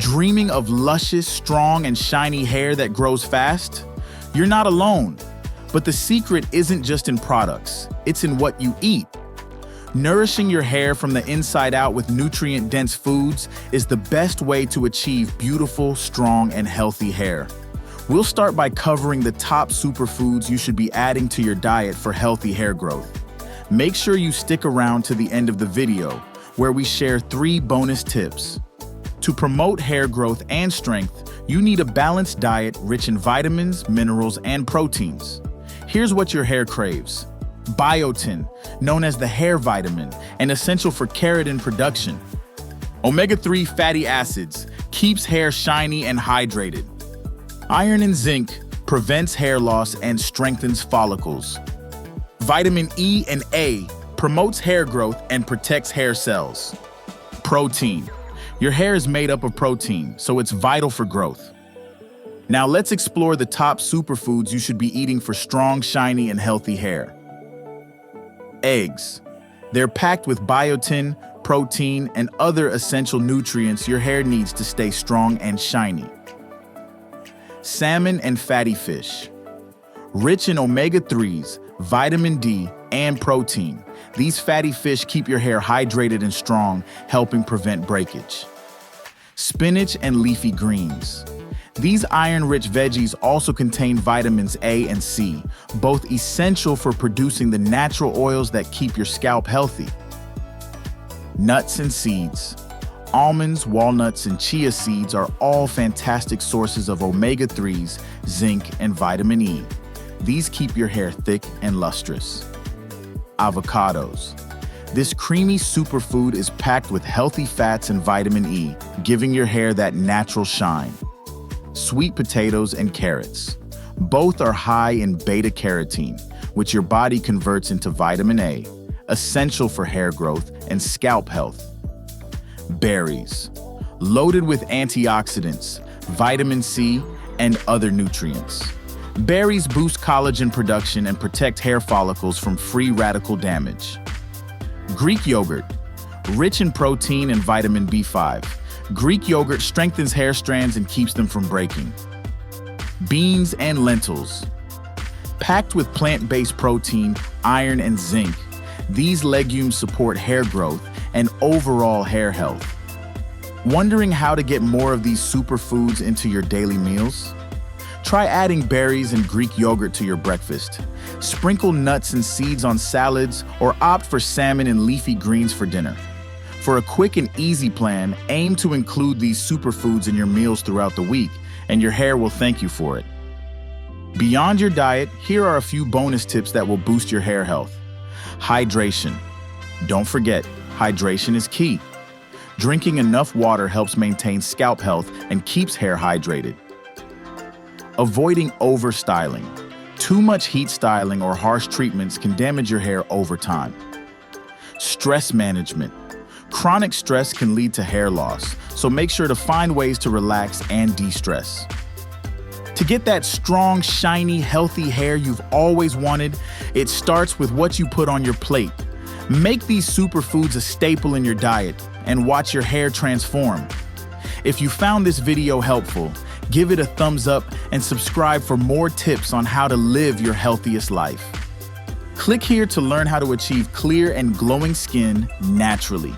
Dreaming of luscious, strong, and shiny hair that grows fast? You're not alone. But the secret isn't just in products, it's in what you eat. Nourishing your hair from the inside out with nutrient-dense foods is the best way to achieve beautiful, strong, and healthy hair. We'll start by covering the top superfoods you should be adding to your diet for healthy hair growth. Make sure you stick around to the end of the video, where we share 3 bonus tips. To promote hair growth and strength, you need a balanced diet rich in vitamins, minerals, and proteins. Here's what your hair craves. Biotin, known as the hair vitamin, and essential for keratin production. Omega-3 fatty acids, keeps hair shiny and hydrated. Iron and zinc, prevents hair loss and strengthens follicles. Vitamin E and A, promotes hair growth and protects hair cells. Protein. Your hair is made up of protein, so it's vital for growth. Now let's explore the top superfoods you should be eating for strong, shiny, and healthy hair. Eggs. They're packed with biotin, protein, and other essential nutrients your hair needs to stay strong and shiny. Salmon and fatty fish. Rich in omega-3s, vitamin D, and protein, these fatty fish keep your hair hydrated and strong, helping prevent breakage. Spinach and leafy greens. These iron-rich veggies also contain vitamins A and C, both essential for producing the natural oils that keep your scalp healthy. Nuts and seeds. Almonds, walnuts, and chia seeds are all fantastic sources of omega-3s, zinc, and vitamin E. These keep your hair thick and lustrous. Avocados. This creamy superfood is packed with healthy fats and vitamin E, giving your hair that natural shine. Sweet potatoes and carrots. Both are high in beta-carotene, which your body converts into vitamin A, essential for hair growth and scalp health. Berries. Loaded with antioxidants, vitamin C, and other nutrients. Berries boost collagen production and protect hair follicles from free radical damage. Greek yogurt. Rich in protein and vitamin B5. Greek yogurt strengthens hair strands and keeps them from breaking. Beans and lentils. Packed with plant-based protein, iron, and zinc, these legumes support hair growth and overall hair health. Wondering how to get more of these superfoods into your daily meals? Try adding berries and Greek yogurt to your breakfast. Sprinkle nuts and seeds on salads, or opt for salmon and leafy greens for dinner. For a quick and easy plan, aim to include these superfoods in your meals throughout the week, and your hair will thank you for it. Beyond your diet, here are a few bonus tips that will boost your hair health. Hydration. Don't forget, hydration is key. Drinking enough water helps maintain scalp health and keeps hair hydrated. Avoiding overstyling. Too much heat styling or harsh treatments can damage your hair over time. Stress management. Chronic stress can lead to hair loss, so make sure to find ways to relax and de-stress. To get that strong, shiny, healthy hair you've always wanted, it starts with what you put on your plate. Make these superfoods a staple in your diet and watch your hair transform. If you found this video helpful, give it a thumbs up and subscribe for more tips on how to live your healthiest life. Click here to learn how to achieve clear and glowing skin naturally.